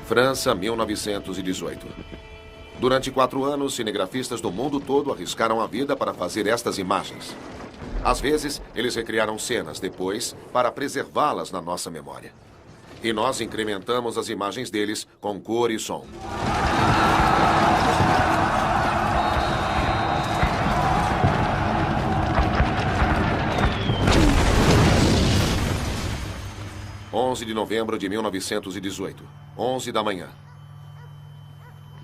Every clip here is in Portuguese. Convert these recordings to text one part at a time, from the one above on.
França, 1918. Durante 4 anos, cinegrafistas do mundo todo arriscaram a vida para fazer estas imagens. Às vezes, eles recriaram cenas depois para preservá-las na nossa memória. E nós incrementamos as imagens deles com cor e som. (11 de novembro de 1918, 11 da manhã).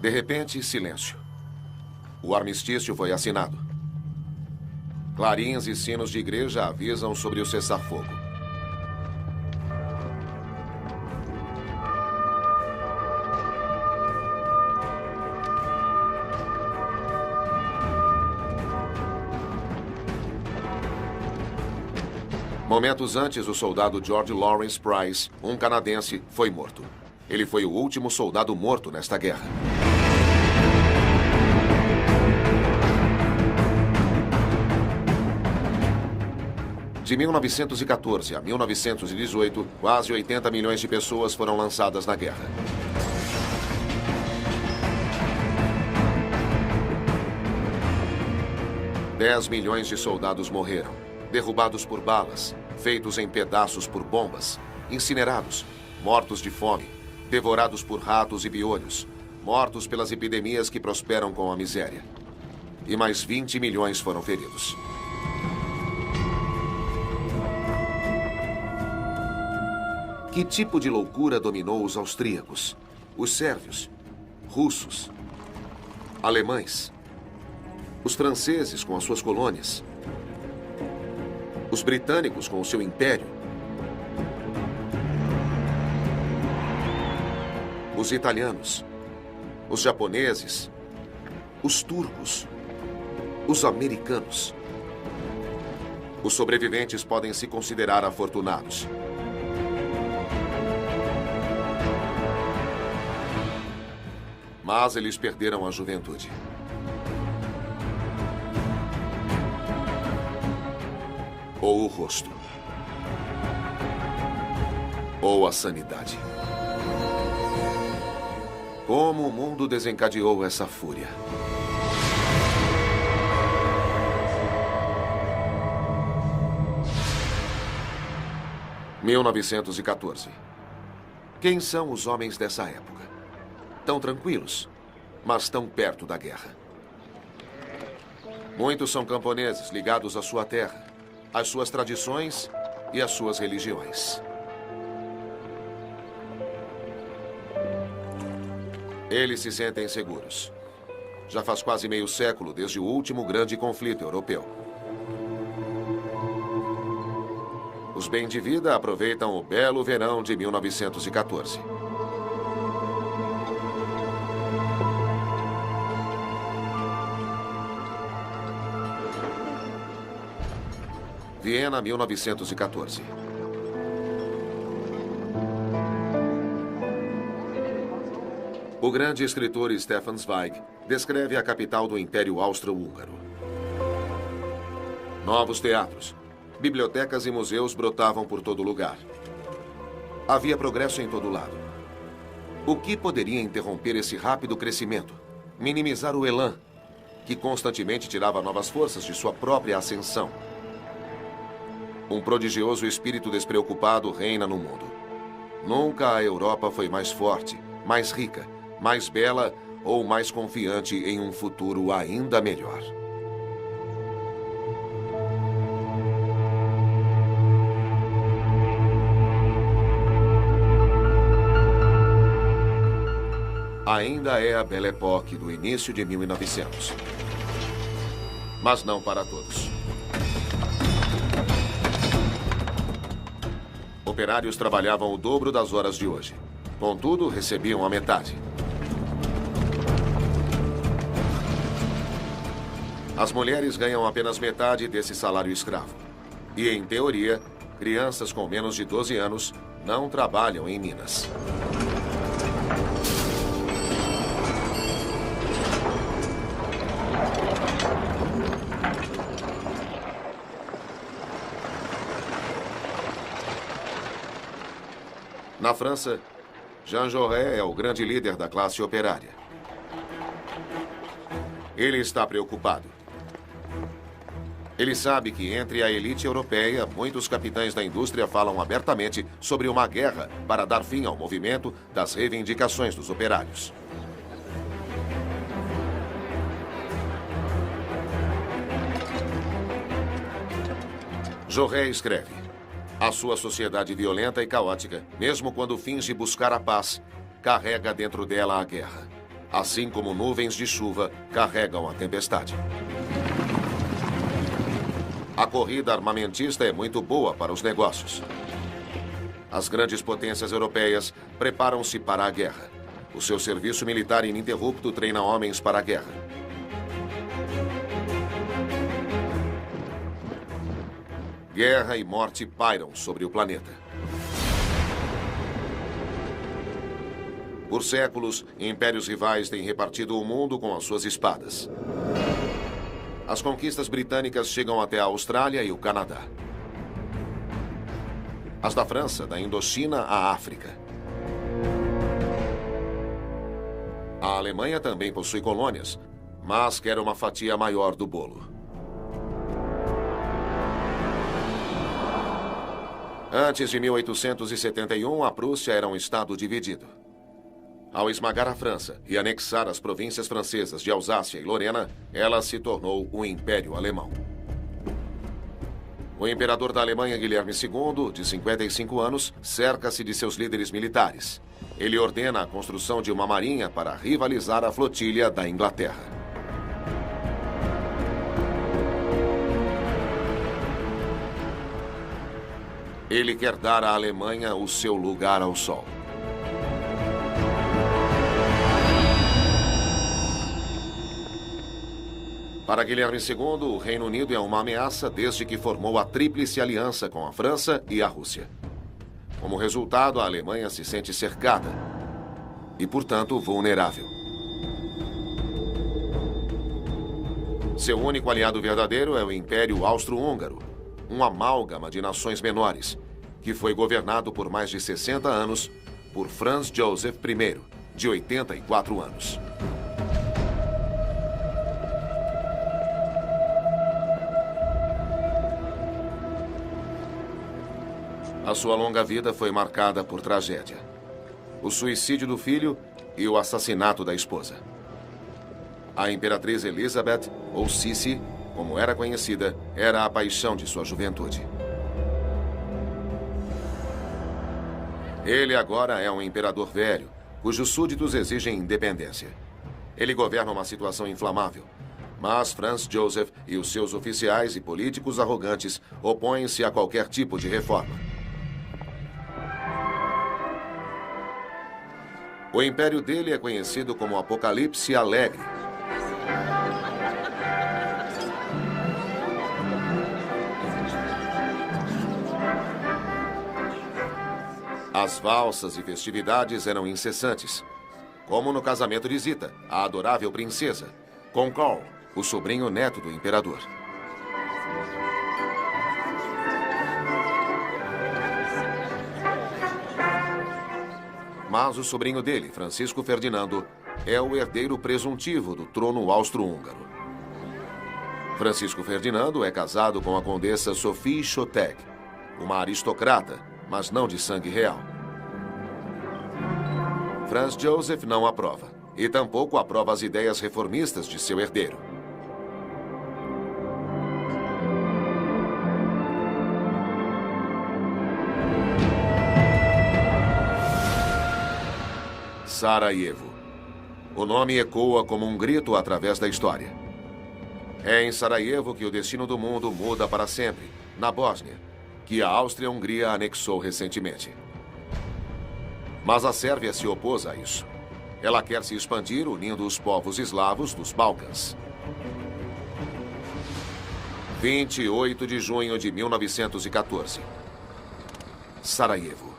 De repente, silêncio. O armistício foi assinado. Clarins e sinos de igreja avisam sobre o cessar-fogo. Momentos antes, o soldado George Lawrence Price, um canadense, foi morto. Ele foi o último soldado morto nesta guerra. De 1914 a 1918, quase 80 milhões de pessoas foram lançadas na guerra. Dez milhões de soldados morreram, derrubados por balas, feitos em pedaços por bombas, incinerados, mortos de fome, devorados por ratos e piolhos, mortos pelas epidemias que prosperam com a miséria. E mais 20 milhões foram feridos. Que tipo de loucura dominou os austríacos, os sérvios, russos, alemães, os franceses com as suas colônias, os britânicos com o seu império, os italianos, os japoneses, os turcos, os americanos. Os sobreviventes podem se considerar afortunados. Mas eles perderam a juventude. Ou o rosto. Ou a sanidade. Como o mundo desencadeou essa fúria? (1914) Quem são os homens dessa época? Tão tranquilos, mas tão perto da guerra. Muitos são camponeses ligados à sua terra, às suas tradições e às suas religiões. Eles se sentem seguros. Já faz quase meio século desde o último grande conflito europeu. Os bem de vida aproveitam o belo verão de 1914. Viena, 1914. O grande escritor Stefan Zweig descreve a capital do Império Austro-Húngaro. Novos teatros, bibliotecas e museus brotavam por todo lugar. Havia progresso em todo lado. O que poderia interromper esse rápido crescimento? Minimizar o elan, que constantemente tirava novas forças de sua própria ascensão. Um prodigioso espírito despreocupado reina no mundo. Nunca a Europa foi mais forte, mais rica, mais bela ou mais confiante em um futuro ainda melhor. Ainda é a Belle Époque do início de 1900. Mas não para todos. Operários trabalhavam o dobro das horas de hoje. Contudo, recebiam a metade. As mulheres ganham apenas metade desse salário escravo. E, em teoria, crianças com menos de 12 anos não trabalham em minas. Na França, Jean Jaurès é o grande líder da classe operária. Ele está preocupado. Ele sabe que entre a elite europeia, muitos capitães da indústria falam abertamente sobre uma guerra para dar fim ao movimento das reivindicações dos operários. Jaurès escreve: a sua sociedade violenta e caótica, mesmo quando finge buscar a paz, carrega dentro dela a guerra, assim como nuvens de chuva carregam a tempestade. A corrida armamentista é muito boa para os negócios. As grandes potências europeias preparam-se para a guerra. O seu serviço militar ininterrupto treina homens para a guerra. Guerra e morte pairam sobre o planeta. Por séculos, impérios rivais têm repartido o mundo com as suas espadas. As conquistas britânicas chegam até a Austrália e o Canadá. As da França, da Indochina à África. A Alemanha também possui colônias, mas quer uma fatia maior do bolo. Antes de 1871, a Prússia era um estado dividido. Ao esmagar a França e anexar as províncias francesas de Alsácia e Lorena, ela se tornou o Império Alemão. O imperador da Alemanha, Guilherme II, de 55 anos, cerca-se de seus líderes militares. Ele ordena a construção de uma marinha para rivalizar a flotilha da Inglaterra. Ele quer dar à Alemanha o seu lugar ao sol. Para Guilherme II, o Reino Unido é uma ameaça desde que formou a Tríplice Aliança com a França e a Rússia. Como resultado, a Alemanha se sente cercada e, portanto, vulnerável. Seu único aliado verdadeiro é o Império Austro-Húngaro, um amálgama de nações menores, que foi governado por mais de 60 anos por Franz Joseph I, de 84 anos. A sua longa vida foi marcada por tragédia: o suicídio do filho e o assassinato da esposa. A Imperatriz Elizabeth, ou Sissi, como era conhecida, era a paixão de sua juventude. Ele agora é um imperador velho, cujos súditos exigem independência. Ele governa uma situação inflamável, mas Franz Joseph e os seus oficiais e políticos arrogantes opõem-se a qualquer tipo de reforma. O império dele é conhecido como Apocalipse Alegre. As valsas e festividades eram incessantes, como no casamento de Zita, a adorável princesa, com Karl, o sobrinho neto do imperador. Mas o sobrinho dele, Francisco Ferdinando, é o herdeiro presuntivo do trono austro-húngaro. Francisco Ferdinando é casado com a condessa Sophie Chotek, uma aristocrata, mas não de sangue real. Franz Joseph não aprova, e tampouco aprova as ideias reformistas de seu herdeiro. Sarajevo. O nome ecoa como um grito através da história. É em Sarajevo que o destino do mundo muda para sempre, na Bósnia, que a Áustria-Hungria anexou recentemente. Mas a Sérvia se opôs a isso. Ela quer se expandir unindo os povos eslavos dos Balcãs. 28 de junho de 1914. Sarajevo.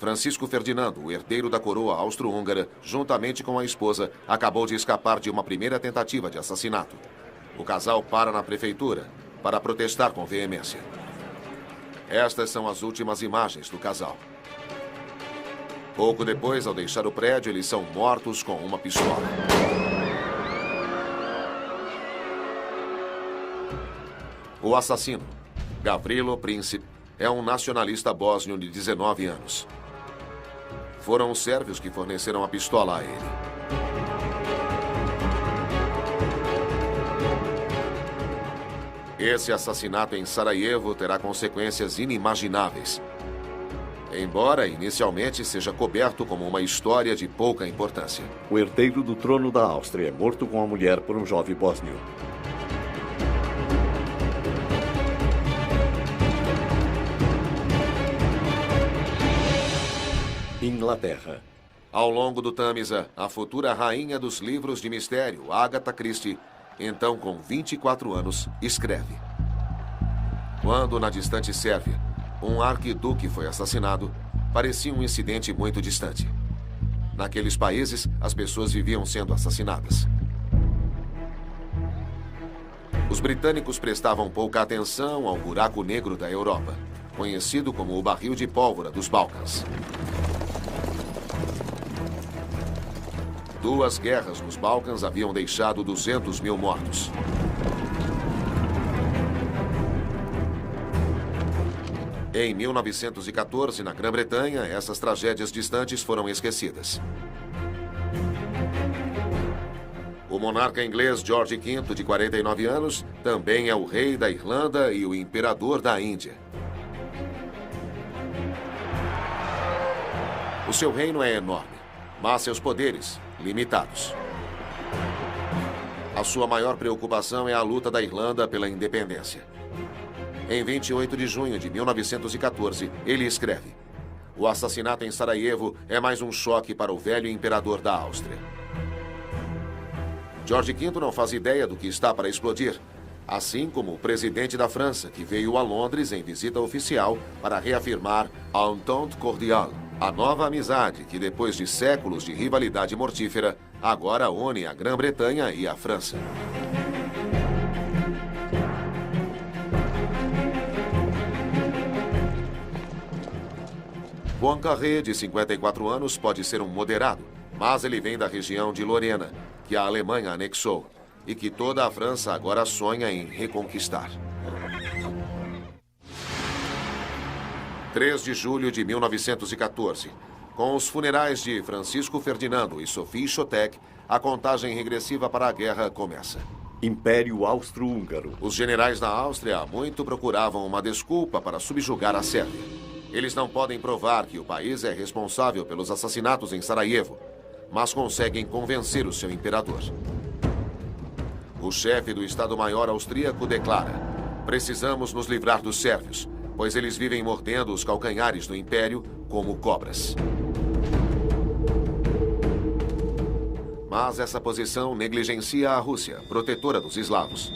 Francisco Ferdinando, o herdeiro da coroa austro-húngara, juntamente com a esposa, acabou de escapar de uma primeira tentativa de assassinato. O casal para na prefeitura para protestar com veemência. Estas são as últimas imagens do casal. Pouco depois, ao deixar o prédio, eles são mortos com uma pistola. O assassino, Gavrilo Princip, é um nacionalista bósnio de 19 anos. Foram os sérvios que forneceram a pistola a ele. Esse assassinato em Sarajevo terá consequências inimagináveis, embora inicialmente seja coberto como uma história de pouca importância. O herdeiro do trono da Áustria é morto com a mulher por um jovem bósnio. Inglaterra. Ao longo do Tâmisa, a futura rainha dos livros de mistério, Agatha Christie, então com 24 anos, escreve. Quando, na distante Sérvia, um arquiduque foi assassinado, parecia um incidente muito distante. Naqueles países, as pessoas viviam sendo assassinadas. Os britânicos prestavam pouca atenção ao buraco negro da Europa, conhecido como o barril de pólvora dos Balcãs. 2 guerras nos Balcãs haviam deixado 200 mil mortos. Em 1914, na Grã-Bretanha, essas tragédias distantes foram esquecidas. O monarca inglês George V, de 49 anos, também é o rei da Irlanda e o imperador da Índia. O seu reino é enorme, mas seus poderes, limitados. A sua maior preocupação é a luta da Irlanda pela independência. Em 28 de junho de 1914, ele escreve: "O assassinato em Sarajevo é mais um choque para o velho imperador da Áustria." George V não faz ideia do que está para explodir, assim como o presidente da França, que veio a Londres em visita oficial para reafirmar a Entente Cordiale, a nova amizade que, depois de séculos de rivalidade mortífera, agora une a Grã-Bretanha e a França. Poincaré, de 54 anos, pode ser um moderado, mas ele vem da região de Lorena, que a Alemanha anexou e que toda a França agora sonha em reconquistar. 3 de julho de 1914. Com os funerais de Francisco Ferdinando e Sophie Chotek, a contagem regressiva para a guerra começa. Império Austro-Húngaro. Os generais da Áustria há muito procuravam uma desculpa para subjugar a Sérvia. Eles não podem provar que o país é responsável pelos assassinatos em Sarajevo, mas conseguem convencer o seu imperador. O chefe do Estado-Maior austríaco declara: "Precisamos nos livrar dos sérvios, pois eles vivem mordendo os calcanhares do Império como cobras." Mas essa posição negligencia a Rússia, protetora dos eslavos.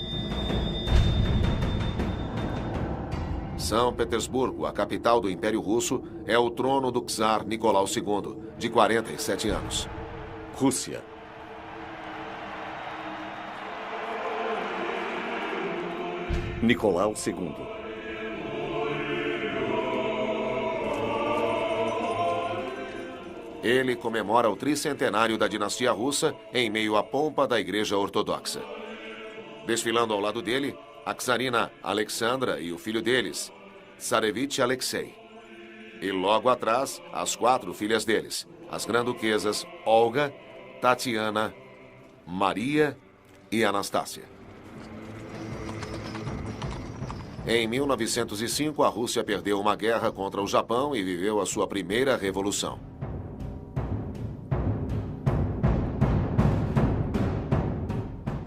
São Petersburgo, a capital do Império Russo, é o trono do czar Nicolau II, de 47 anos. Rússia. Nicolau II. Ele comemora o tricentenário da dinastia russa em meio à pompa da Igreja Ortodoxa. Desfilando ao lado dele, a czarina Alexandra e o filho deles, Tsarevich Alexei. E logo atrás, as 4 filhas deles, as granduquesas Olga, Tatiana, Maria e Anastácia. Em 1905, a Rússia perdeu uma guerra contra o Japão e viveu a sua primeira revolução.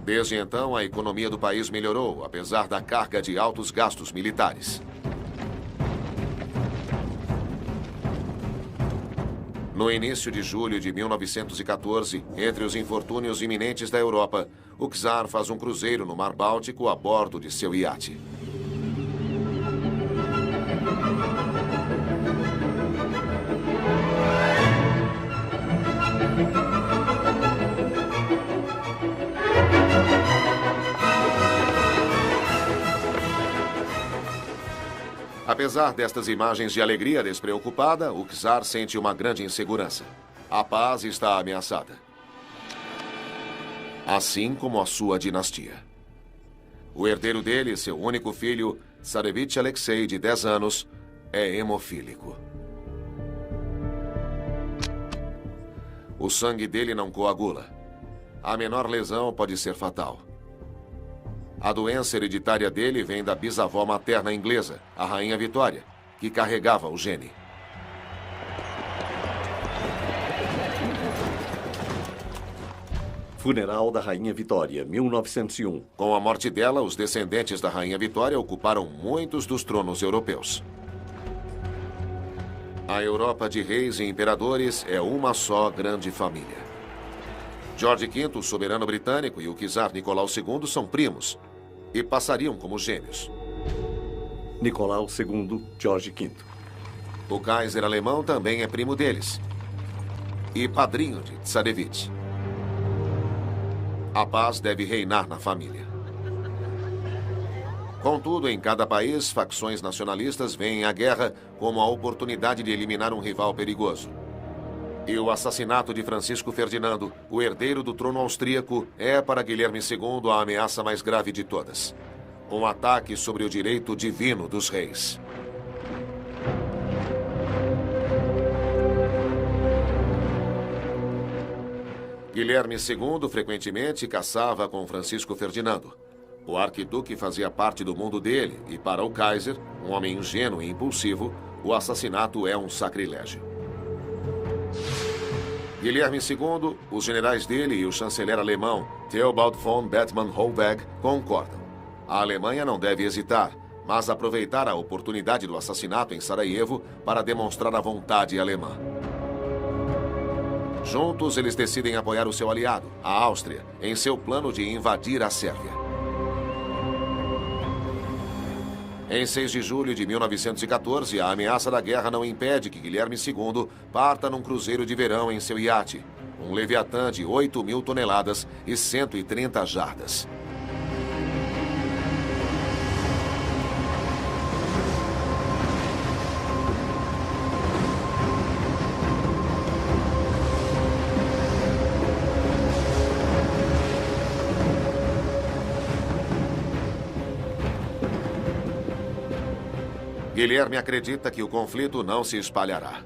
Desde então, a economia do país melhorou, apesar da carga de altos gastos militares. No início de julho de 1914, entre os infortúnios iminentes da Europa, o czar faz um cruzeiro no Mar Báltico a bordo de seu iate. Apesar destas imagens de alegria despreocupada, o czar sente uma grande insegurança. A paz está ameaçada. Assim como a sua dinastia. O herdeiro dele, seu único filho, Tsarevich Alexei, de 10 anos, é hemofílico. O sangue dele não coagula. A menor lesão pode ser fatal. A doença hereditária dele vem da bisavó materna inglesa, a Rainha Vitória, que carregava o gene. Funeral da Rainha Vitória, 1901. Com a morte dela, os descendentes da Rainha Vitória ocuparam muitos dos tronos europeus. A Europa de reis e imperadores é uma só grande família. George V, o soberano britânico, e o czar Nicolau II são primos e passariam como gêmeos. Nicolau II, George V. O Kaiser alemão também é primo deles e padrinho de Tsarevich. A paz deve reinar na família. Contudo, em cada país, facções nacionalistas veem a guerra como a oportunidade de eliminar um rival perigoso. E o assassinato de Francisco Ferdinando, o herdeiro do trono austríaco, é para Guilherme II a ameaça mais grave de todas. Um ataque sobre o direito divino dos reis. Guilherme II frequentemente caçava com Francisco Ferdinando. O arquiduque fazia parte do mundo dele e, para o Kaiser, um homem ingênuo e impulsivo, o assassinato é um sacrilégio. Guilherme II, os generais dele e o chanceler alemão Theobald von Bethmann-Hollweg concordam. A Alemanha não deve hesitar, mas aproveitar a oportunidade do assassinato em Sarajevo para demonstrar a vontade alemã. Juntos, eles decidem apoiar o seu aliado, a Áustria, em seu plano de invadir a Sérvia. Em 6 de julho de 1914, a ameaça da guerra não impede que Guilherme II parta num cruzeiro de verão em seu iate, um Leviatã de 8.000 toneladas e 130 jardas. Guilherme acredita que o conflito não se espalhará.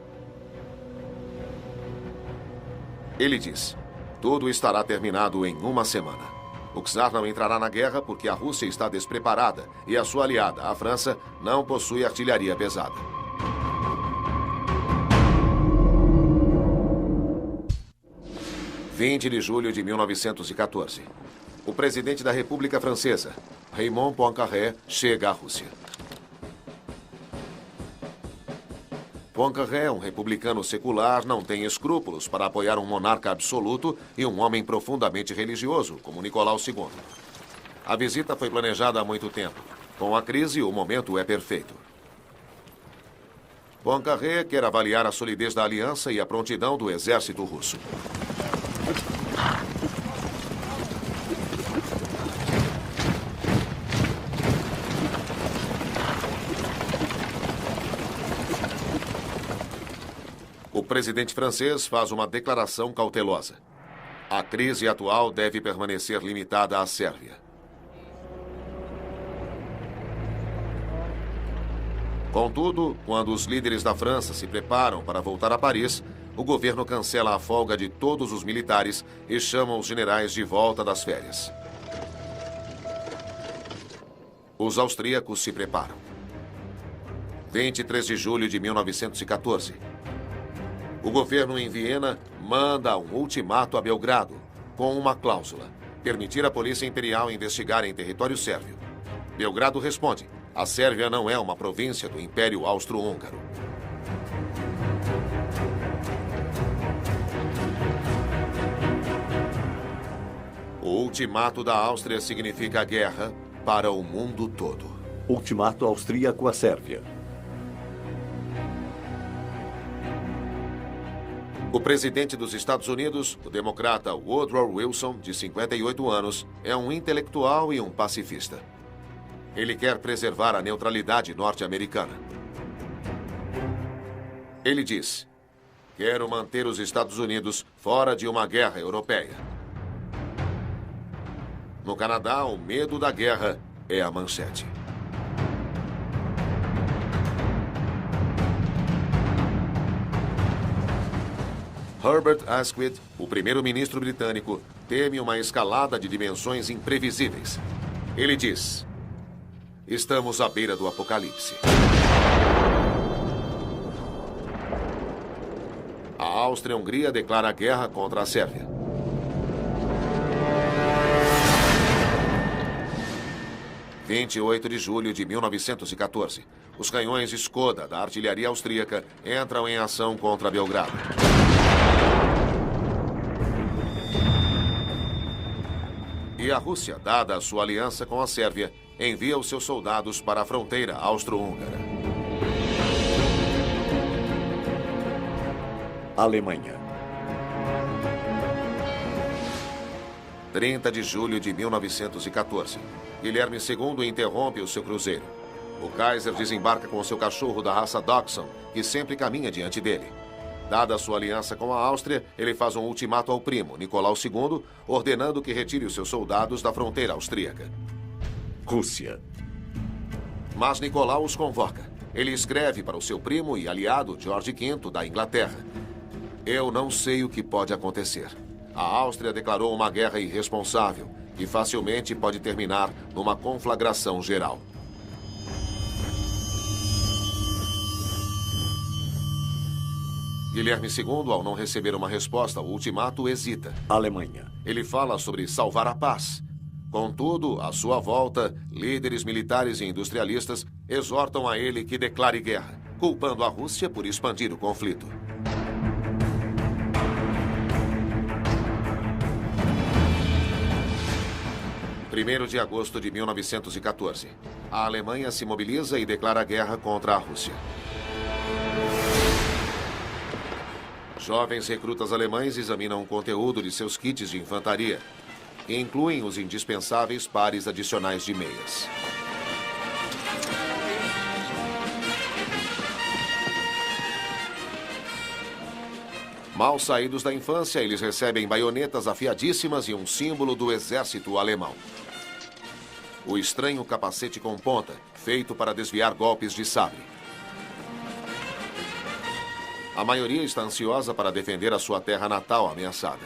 Ele diz: tudo estará terminado em uma semana. O czar não entrará na guerra porque a Rússia está despreparada e a sua aliada, a França, não possui artilharia pesada. – 20 de julho de 1914. O presidente da República Francesa, Raymond Poincaré, chega à Rússia. Poincaré, um republicano secular, não tem escrúpulos para apoiar um monarca absoluto e um homem profundamente religioso, como Nicolau II. A visita foi planejada há muito tempo. Com a crise, o momento é perfeito. Poincaré quer avaliar a solidez da aliança e a prontidão do exército russo. O presidente francês faz uma declaração cautelosa. A crise atual deve permanecer limitada à Sérvia. Contudo, quando os líderes da França se preparam para voltar a Paris, o governo cancela a folga de todos os militares e chama os generais de volta das férias. Os austríacos se preparam. 23 de julho de 1914. O governo em Viena manda um ultimato a Belgrado, com uma cláusula: permitir à Polícia Imperial investigar em território sérvio. Belgrado responde: a Sérvia não é uma província do Império Austro-Húngaro. O ultimato da Áustria significa guerra para o mundo todo. Ultimato austríaco à Sérvia. O presidente dos Estados Unidos, o democrata Woodrow Wilson, de 58 anos, é um intelectual e um pacifista. Ele quer preservar a neutralidade norte-americana. Ele diz: quero manter os Estados Unidos fora de uma guerra europeia. No Canadá, o medo da guerra é a manchete. Herbert Asquith, o primeiro-ministro britânico, teme uma escalada de dimensões imprevisíveis. Ele diz: estamos à beira do apocalipse. A Áustria-Hungria declara guerra contra a Sérvia. – 28 de julho de 1914. Os canhões Skoda da artilharia austríaca entram em ação contra Belgrado. E a Rússia, dada a sua aliança com a Sérvia, envia os seus soldados para a fronteira austro-húngara. Alemanha. 30 de julho de 1914. Guilherme II interrompe o seu cruzeiro. O Kaiser desembarca com seu cachorro da raça Dachshund, que sempre caminha diante dele. Dada a sua aliança com a Áustria, ele faz um ultimato ao primo, Nicolau II, ordenando que retire os seus soldados da fronteira austríaca. Rússia. Mas Nicolau os convoca. Ele escreve para o seu primo e aliado, George V, da Inglaterra: eu não sei o que pode acontecer. A Áustria declarou uma guerra irresponsável, que facilmente pode terminar numa conflagração geral. Guilherme II, ao não receber uma resposta ao ultimato, hesita. Alemanha. Ele fala sobre salvar a paz. Contudo, à sua volta, líderes militares e industrialistas exortam a ele que declare guerra, culpando a Rússia por expandir o conflito. Primeiro de agosto de 1914. A Alemanha se mobiliza e declara guerra contra a Rússia. Jovens recrutas alemães examinam o conteúdo de seus kits de infantaria, que incluem os indispensáveis pares adicionais de meias. Mal saídos da infância, eles recebem baionetas afiadíssimas e um símbolo do exército alemão: o estranho capacete com ponta, feito para desviar golpes de sabre. A maioria está ansiosa para defender a sua terra natal ameaçada.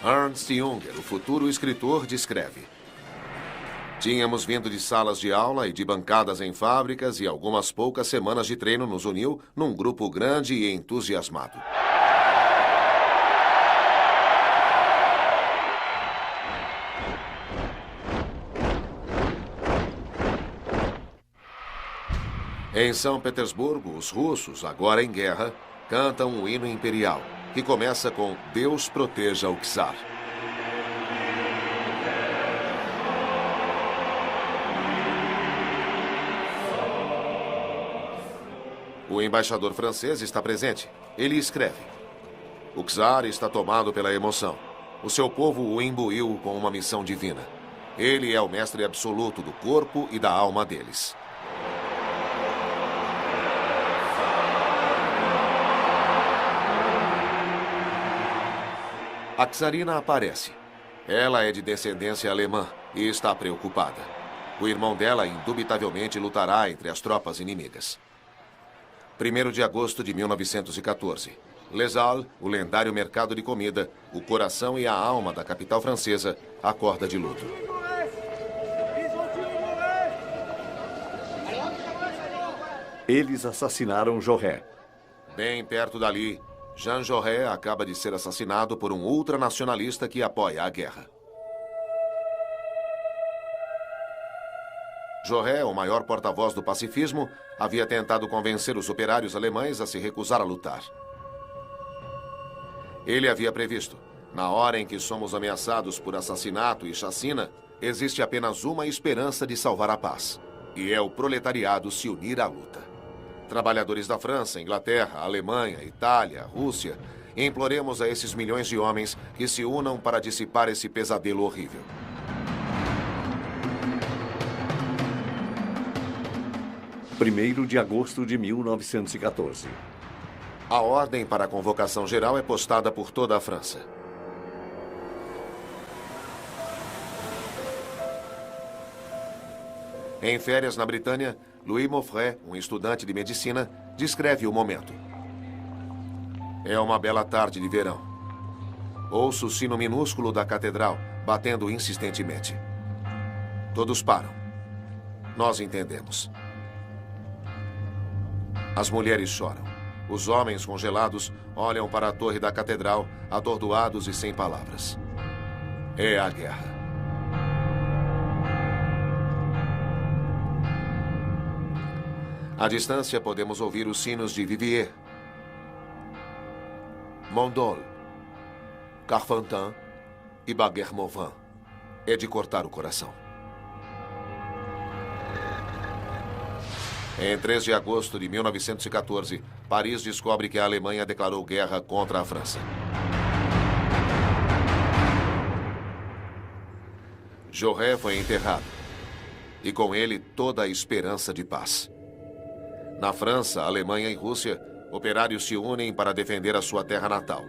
Ernst Junger, o futuro escritor, descreve: tínhamos vindo de salas de aula e de bancadas em fábricas e algumas poucas semanas de treino nos uniu num grupo grande e entusiasmado. Em São Petersburgo, os russos, agora em guerra, cantam um hino imperial, que começa com Deus proteja o czar. O embaixador francês está presente. Ele escreve: o czar está tomado pela emoção. O seu povo o imbuiu com uma missão divina. Ele é o mestre absoluto do corpo e da alma deles. A czarina aparece. Ela é de descendência alemã e está preocupada. O irmão dela indubitavelmente lutará entre as tropas inimigas. 1º de agosto de 1914. Les Halles, o lendário mercado de comida, o coração e a alma da capital francesa, acorda de luto. Eles assassinaram Jaurès. Bem perto dali, Jean Jaurès acaba de ser assassinado por um ultranacionalista que apoia a guerra. Jaurès, o maior porta-voz do pacifismo, havia tentado convencer os operários alemães a se recusar a lutar. Ele havia previsto: na hora em que somos ameaçados por assassinato e chacina, existe apenas uma esperança de salvar a paz, e é o proletariado se unir à luta. Trabalhadores da França, Inglaterra, Alemanha, Itália, Rússia, imploremos a esses milhões de homens que se unam para dissipar esse pesadelo horrível. 1º de agosto de 1914. A ordem para a convocação geral é postada por toda a França. Em férias na Britânia, Louis Moffret, um estudante de medicina, descreve o momento. É uma bela tarde de verão. Ouço o sino minúsculo da catedral, batendo insistentemente. Todos param. Nós entendemos. As mulheres choram. Os homens congelados olham para a torre da catedral, atordoados e sem palavras. É a guerra. À distância, podemos ouvir os sinos de Viviers, Mondol, Carfantin e Baguer-Morvan. É de cortar o coração. Em 3 de agosto de 1914, Paris descobre que a Alemanha declarou guerra contra a França. Jaurès foi enterrado, e com ele toda a esperança de paz. Na França, Alemanha e Rússia, operários se unem para defender a sua terra natal.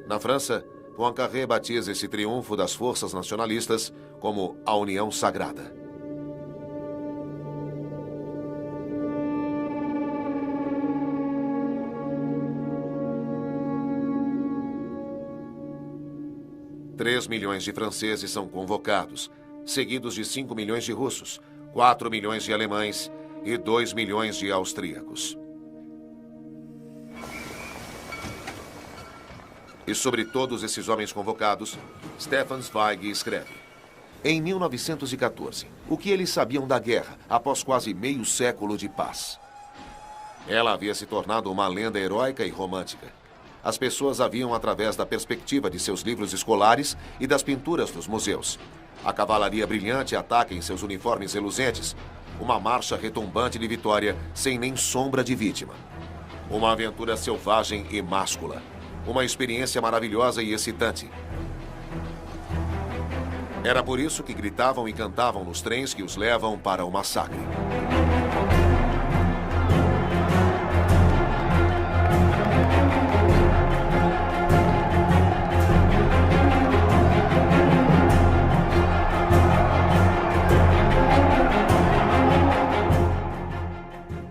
Na França, Poincaré batiza esse triunfo das forças nacionalistas como a União Sagrada. Três milhões de franceses são convocados, seguidos de 5 milhões de russos, 4 milhões de alemães e 2 milhões de austríacos. E sobre todos esses homens convocados, Stefan Zweig escreve: em 1914, o que eles sabiam da guerra após quase meio século de paz? Ela havia se tornado uma lenda heróica e romântica. As pessoas a viam através da perspectiva de seus livros escolares e das pinturas dos museus. A cavalaria brilhante ataca em seus uniformes reluzentes. Uma marcha retumbante de vitória sem nem sombra de vítima. Uma aventura selvagem e máscula. Uma experiência maravilhosa e excitante. Era por isso que gritavam e cantavam nos trens que os levam para o massacre.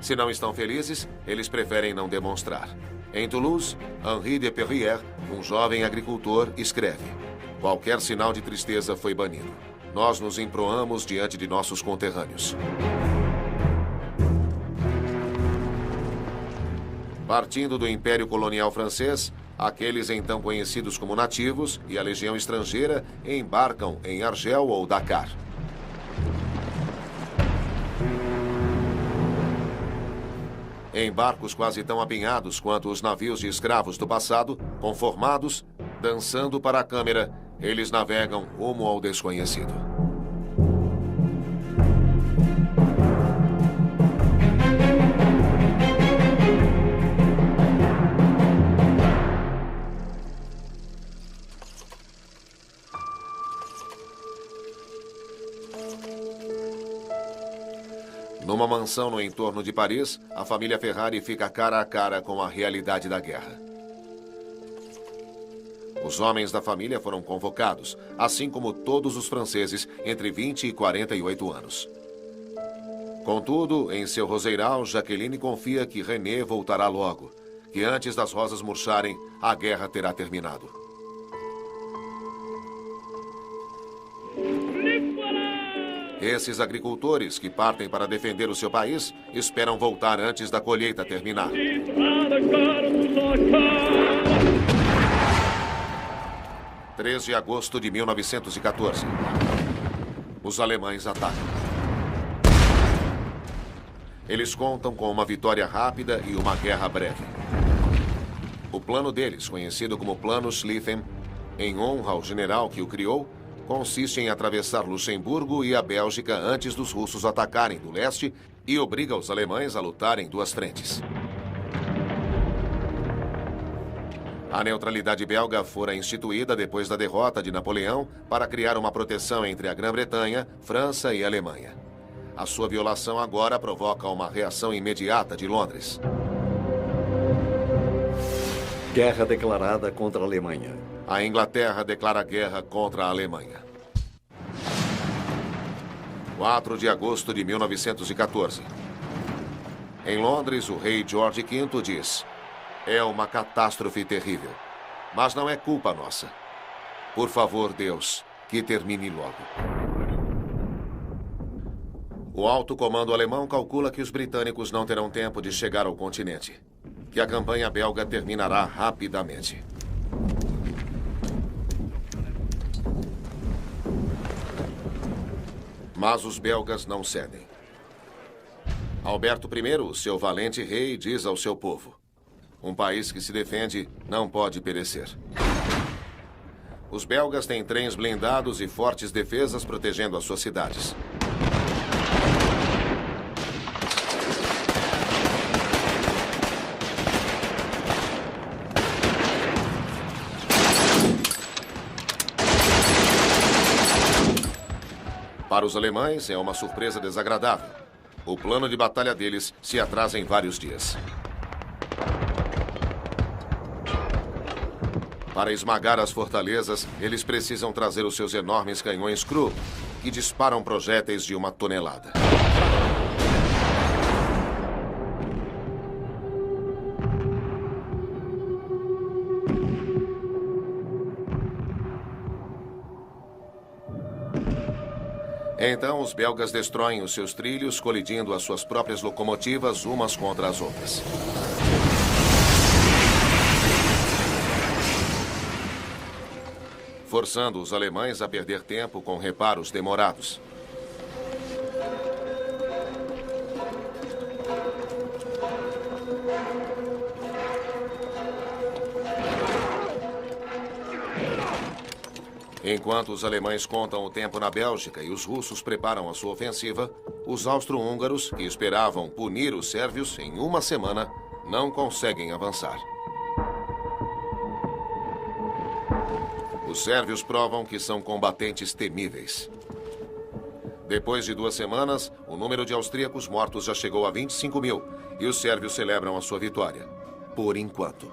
Se não estão felizes, eles preferem não demonstrar. Em Toulouse, Henri de Perrier, um jovem agricultor, escreve: qualquer sinal de tristeza foi banido. Nós nos emproamos diante de nossos conterrâneos. Partindo do Império Colonial Francês, aqueles então conhecidos como nativos e a legião estrangeira embarcam em Argel ou Dakar. Em barcos quase tão apinhados quanto os navios de escravos do passado, conformados, dançando para a câmera, eles navegam rumo ao desconhecido. Numa mansão no entorno de Paris, a família Ferrari fica cara a cara com a realidade da guerra. Os homens da família foram convocados, assim como todos os franceses entre 20 e 48 anos. Contudo, em seu roseiral, Jaqueline confia que René voltará logo, que antes das rosas murcharem, a guerra terá terminado. Esses agricultores que partem para defender o seu país esperam voltar antes da colheita terminar. 3 de agosto de 1914. Os alemães atacam. Eles contam com uma vitória rápida e uma guerra breve. O plano deles, conhecido como Plano Schlieffen, em honra ao general que o criou, consiste em atravessar Luxemburgo e a Bélgica antes dos russos atacarem do leste e obriga os alemães a lutar em duas frentes. A neutralidade belga fora instituída depois da derrota de Napoleão para criar uma proteção entre a Grã-Bretanha, França e Alemanha. A sua violação agora provoca uma reação imediata de Londres. Guerra declarada contra a Alemanha. A Inglaterra declara guerra contra a Alemanha. 4 de agosto de 1914. Em Londres, o rei George V diz: é uma catástrofe terrível, mas não é culpa nossa. Por favor, Deus, que termine logo. O alto comando alemão calcula que os britânicos não terão tempo de chegar ao continente, que a campanha belga terminará rapidamente. Mas os belgas não cedem. Alberto I, seu valente rei, diz ao seu povo: um país que se defende não pode perecer. Os belgas têm trens blindados e fortes defesas protegendo as suas cidades. Para os alemães, é uma surpresa desagradável. O plano de batalha deles se atrasa em vários dias. Para esmagar as fortalezas, eles precisam trazer os seus enormes canhões Krupp, que disparam projéteis de 1 tonelada. Então, os belgas destroem os seus trilhos, colidindo as suas próprias locomotivas umas contra as outras. Forçando os alemães a perder tempo com reparos demorados. Enquanto os alemães contam o tempo na Bélgica e os russos preparam a sua ofensiva, os austro-húngaros, que esperavam punir os sérvios em 1 semana, não conseguem avançar. Os sérvios provam que são combatentes temíveis. Depois de 2 semanas, o número de austríacos mortos já chegou a 25 mil e os sérvios celebram a sua vitória. Por enquanto.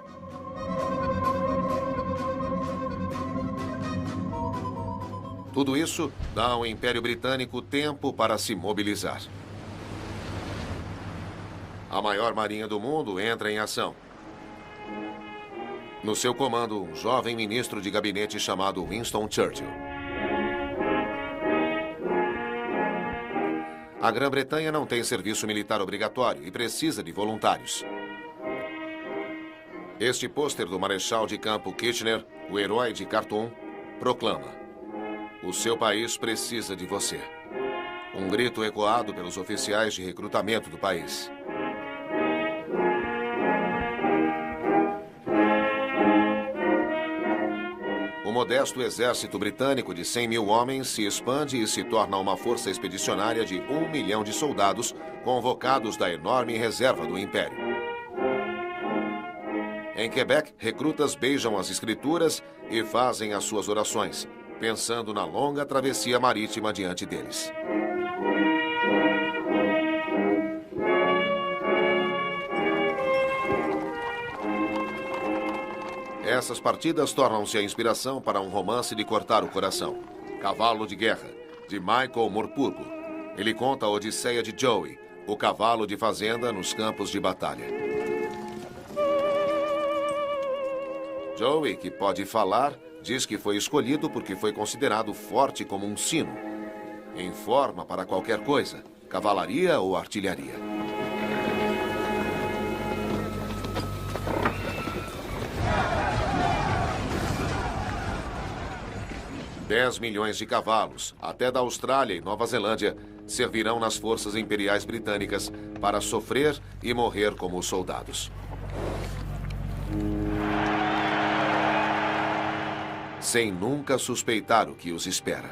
Tudo isso dá ao Império Britânico tempo para se mobilizar. A maior marinha do mundo entra em ação. No seu comando, um jovem ministro de gabinete chamado Winston Churchill. A Grã-Bretanha não tem serviço militar obrigatório e precisa de voluntários. Este pôster do Marechal de Campo Kitchener, o herói de Khartoum, proclama: o seu país precisa de você. Um grito ecoado pelos oficiais de recrutamento do país. O modesto exército britânico de 100 mil homens se expande e se torna uma força expedicionária de 1 milhão de soldados convocados da enorme reserva do Império. Em Quebec, recrutas beijam as escrituras e fazem as suas orações, pensando na longa travessia marítima diante deles. Essas partidas tornam-se a inspiração para um romance de cortar o coração. Cavalo de Guerra, de Michael Morpurgo. Ele conta a odisseia de Joey, o cavalo de fazenda nos campos de batalha. Joey, que pode falar, diz que foi escolhido porque foi considerado forte como um sino, em forma para qualquer coisa, cavalaria ou artilharia. $10 milhões de cavalos, até da Austrália e Nova Zelândia, servirão nas forças imperiais britânicas para sofrer e morrer como soldados. Sem nunca suspeitar o que os espera.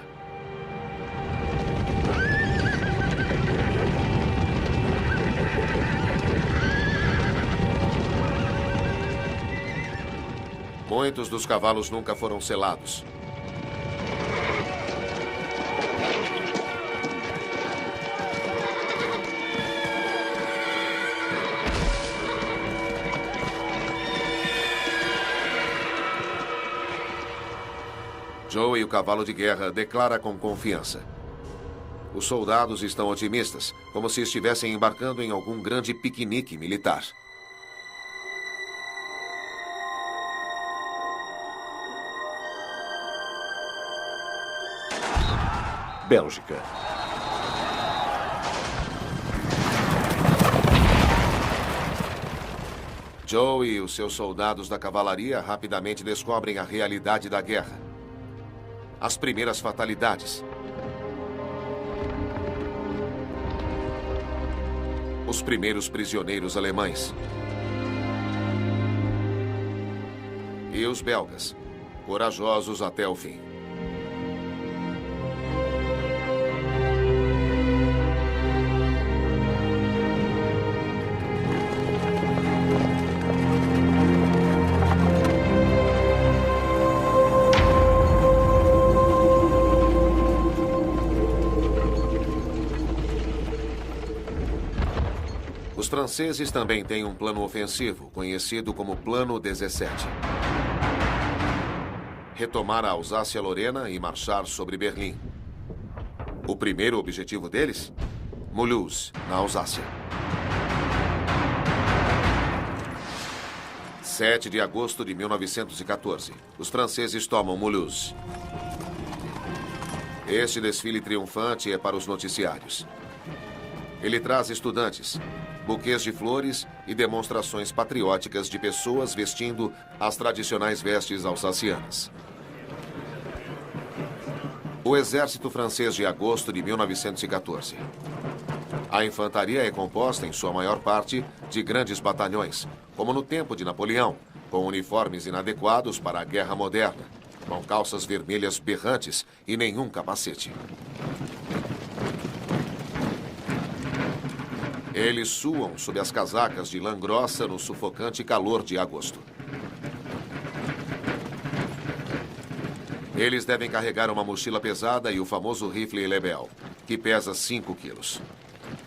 Muitos dos cavalos nunca foram selados. Joe e o cavalo de guerra declara com confiança. Os soldados estão otimistas, como se estivessem embarcando em algum grande piquenique militar. Bélgica. Joe e os seus soldados da cavalaria rapidamente descobrem a realidade da guerra. As primeiras fatalidades. Os primeiros prisioneiros alemães. E os belgas, corajosos até o fim. Os franceses também têm um plano ofensivo, conhecido como Plano 17. Retomar a Alsácia-Lorena e marchar sobre Berlim. O primeiro objetivo deles? Mulhouse, na Alsácia. 7 de agosto de 1914. Os franceses tomam Mulhouse. Este desfile triunfante é para os noticiários. Ele traz estudantes, buquês de flores e demonstrações patrióticas de pessoas vestindo as tradicionais vestes alsacianas. O exército francês de agosto de 1914. A infantaria é composta, em sua maior parte, de grandes batalhões, como no tempo de Napoleão, com uniformes inadequados para a guerra moderna, com calças vermelhas berrantes e nenhum capacete. Eles suam sob as casacas de lã grossa no sufocante calor de agosto. Eles devem carregar uma mochila pesada e o famoso rifle Lebel, que pesa 5 quilos.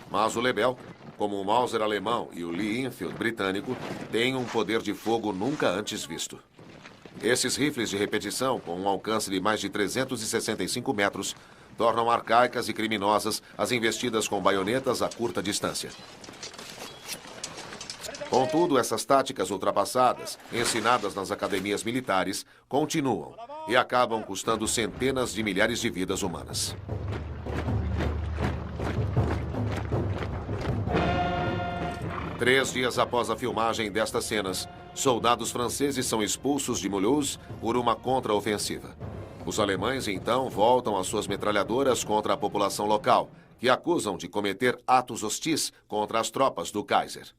Mas o Lebel, como o Mauser alemão e o Lee Enfield britânico, tem um poder de fogo nunca antes visto. Esses rifles de repetição, com um alcance de mais de 365 metros, tornam arcaicas e criminosas as investidas com baionetas a curta distância. Contudo, essas táticas ultrapassadas, ensinadas nas academias militares, continuam e acabam custando centenas de milhares de vidas humanas. Três dias após a filmagem destas cenas, soldados franceses são expulsos de Mulhouse por uma contraofensiva. Os alemães, então, voltam às suas metralhadoras contra a população local, que acusam de cometer atos hostis contra as tropas do Kaiser.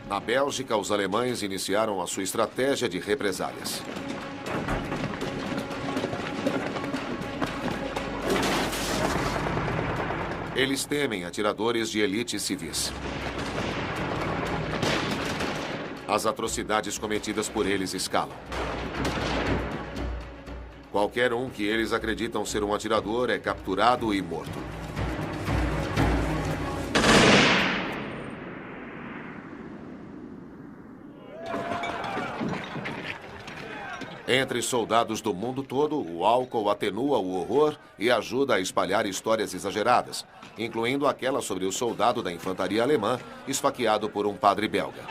Na Bélgica, os alemães iniciaram a sua estratégia de represálias. Eles temem atiradores de elite civis. As atrocidades cometidas por eles escalam. Qualquer um que eles acreditam ser um atirador é capturado e morto. Entre soldados do mundo todo, o álcool atenua o horror e ajuda a espalhar histórias exageradas, incluindo aquela sobre o soldado da infantaria alemã esfaqueado por um padre belga.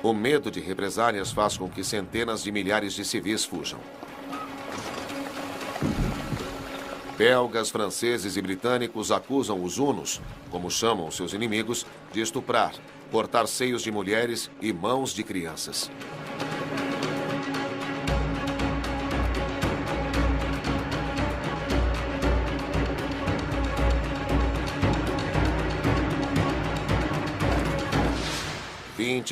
O medo de represálias faz com que centenas de milhares de civis fujam. Belgas, franceses e britânicos acusam os hunos, como chamam seus inimigos, de estuprar, cortar seios de mulheres e mãos de crianças.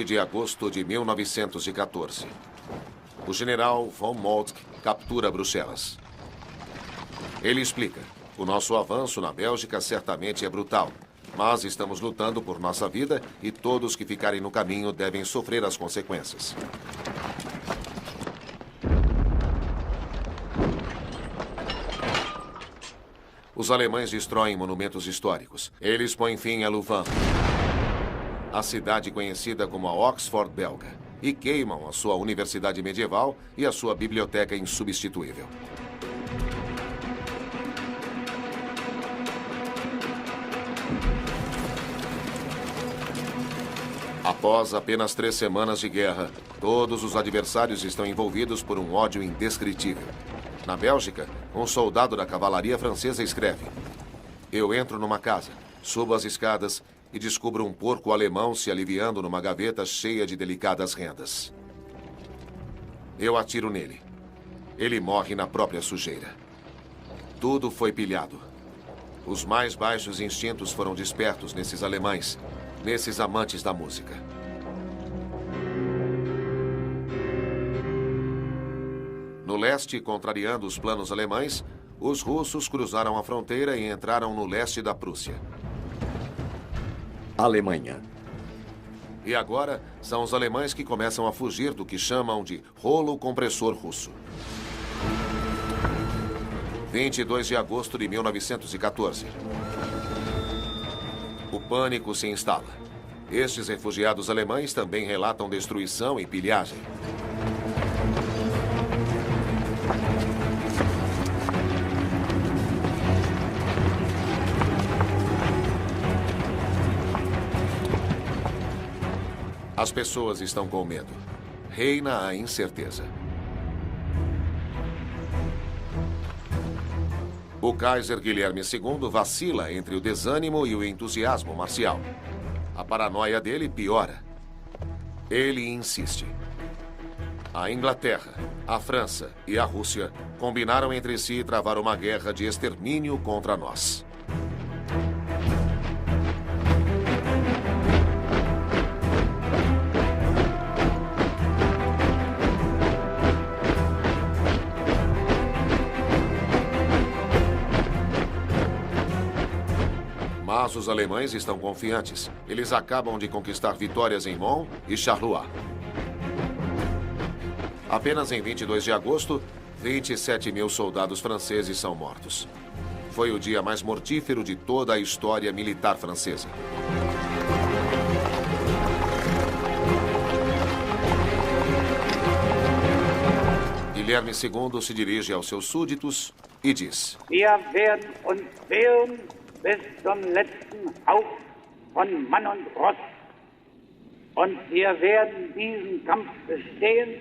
De agosto de 1914. O general von Moltke captura Bruxelas. Ele explica: o nosso avanço na Bélgica certamente é brutal, mas estamos lutando por nossa vida e todos que ficarem no caminho devem sofrer as consequências. Os alemães destroem monumentos históricos. Eles põem fim a Louvain. a cidade conhecida como a Oxford belga, e queimam a sua universidade medieval e a sua biblioteca insubstituível. Após apenas 3 semanas de guerra, todos os adversários estão envolvidos por um ódio indescritível. Na Bélgica, um soldado da cavalaria francesa escreve: "Eu entro numa casa, subo as escadas e descubro um porco alemão se aliviando numa gaveta cheia de delicadas rendas. Eu atiro nele. Ele morre na própria sujeira. Tudo foi pilhado. Os mais baixos instintos foram despertos nesses alemães, nesses amantes da música." No leste, contrariando os planos alemães, os russos cruzaram a fronteira e entraram no leste da Prússia. Alemanha. E agora, são os alemães que começam a fugir do que chamam de rolo compressor russo. 22 de agosto de 1914. O pânico se instala. Estes refugiados alemães também relatam destruição e pilhagem. As pessoas estão com medo. Reina a incerteza. O Kaiser Guilherme II vacila entre o desânimo e o entusiasmo marcial. A paranoia dele piora. Ele insiste. A Inglaterra, a França e a Rússia combinaram entre si travar uma guerra de extermínio contra nós. Mas os alemães estão confiantes. Eles acabam de conquistar vitórias em Mons e Charleroi. Apenas em 22 de agosto, 27 mil soldados franceses são mortos. Foi o dia mais mortífero de toda a história militar francesa. Guilherme II se dirige aos seus súditos e diz: Wir werden uns wehren bis zum letzten Hauch von Mann und Ross. Und wir werden diesen Kampf bestehen,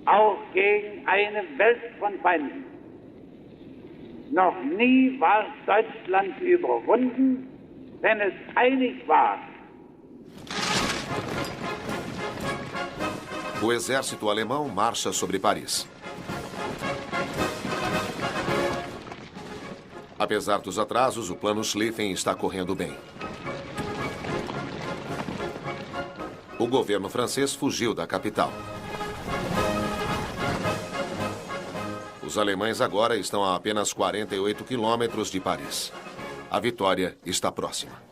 auch gegen eine Welt von Feinden. Noch nie war Deutschland überwunden, wenn es einig war. O exército alemão marcha sobre Paris. Apesar dos atrasos, o plano Schlieffen está correndo bem. O governo francês fugiu da capital. Os alemães agora estão a apenas 48 quilômetros de Paris. A vitória está próxima.